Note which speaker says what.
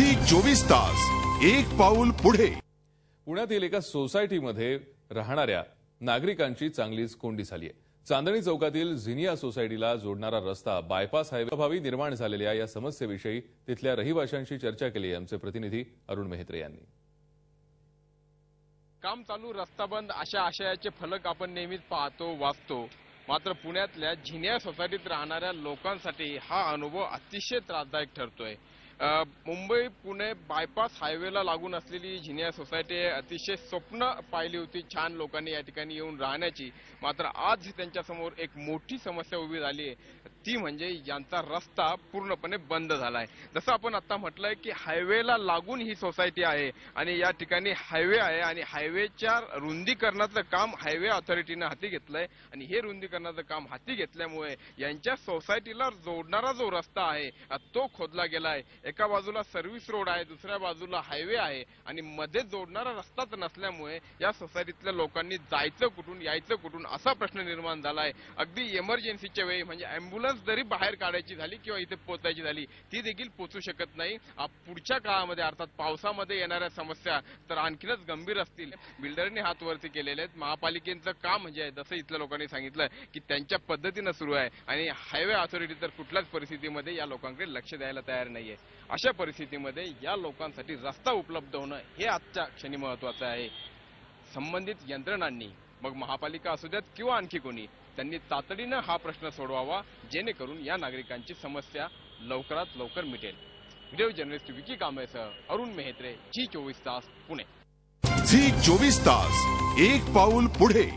Speaker 1: Zee 24 तास एक पाऊल पुढे।
Speaker 2: पुण्यातील एका सोसायटीमध्ये राहणाऱ्या नागरिकांची चांगलीच कोंडी झाली आहे। चांदणी चौकातील झिनिया सोसायटीला जोडणारा रस्ता बायपास हायवे अभावी निर्माण झालेल्या या समस्येविषयी तिथल्या रहिवाशांशी चर्चा केली। आमचे प्रतिनिधी अरुण मेहत्रे यांनी।
Speaker 3: काम चालू रस्ता बंद अशा आशयाचे फलक आपण नेहमीच पाहतो वाचतो, मात्र पुण्यातल्या झिनिया सोसायटीत राहणाऱ्या लोकांसाठी हा अनुभव अतिशय त्रासदायक ठरतोय। मुंबई पुणे बायपास हायवेला लागून असलेली झिनिया सोसायटी अतिशय स्वप्न पाहिली होती छान लोकांनी या ठिकाणी येऊन राहण्याची, मात्र आज त्यांच्या समोर एक मोठी समस्या उभी झाली आहे, ती म्हणजे यांचा रस्ता पूर्णपणे बंद झालाय। जसं आपण आता म्हटलंय की हायवेला लागून ही सोसायटी आहे आणि या ठिकाणी हायवे आहे आणि हायवेच्या रुंदीकरणाचं काम हायवे ऑथॉरिटीने हाती घेतलंय आणि हे रुंदीकरणाचं काम हाती घेतल्यामुळे यांच्या सोसायटीला जोडणारा जो रस्ता आहे तो खोदला गेलाय। एका बाजूला सर्व्हिस रोड आहे, दुसऱ्या बाजूला हायवे आहे आणि मध्ये जोडणारा रस्ताच नसल्यामुळे या सोसायटीतल्या लोकांनी जायचं कुठून यायचं कुठून असा प्रश्न निर्माण झालाय। अगदी इमर्जन्सीच्या वेळी म्हणजे अँब्युलन्स जरी बाहेर काढायची झाली किंवा इथे पोहोचायची झाली ती देखील पोहोचू शकत नाही। पुढच्या काळामध्ये अर्थात पावसामध्ये येणाऱ्या समस्या तर आणखीनच गंभीर असतील। बिल्डरने हात वरती केलेले आहेत। महापालिकेचं काम म्हणजे जसं इथल्या लोकांनी सांगितलं की त्यांच्या पद्धतीनं सुरू आहे आणि हायवे ऑथॉरिटी तर कुठल्याच परिस्थितीमध्ये या लोकांकडे लक्ष द्यायला तयार नाहीये। अशा परिस्थितीमध्ये या लोकांसाठी रस्ता उपलब्ध होणं हे आजच्या क्षणी महत्वाचं आहे। संबंधित यंत्रणांनी मग महापालिका असू द्यात किंवा आणखी कोणी त्यांनी तातडीनं हा प्रश्न सोडवावा, जेणेकरून या नागरिकांची समस्या लवकरात लवकर मिटेल। व्हिडिओ जर्नलिस्ट विकी कांबळेसह अरुण मेहत्रे, झी 24 तास पुणे।
Speaker 1: झी 24 तास एक पाऊल पुढे।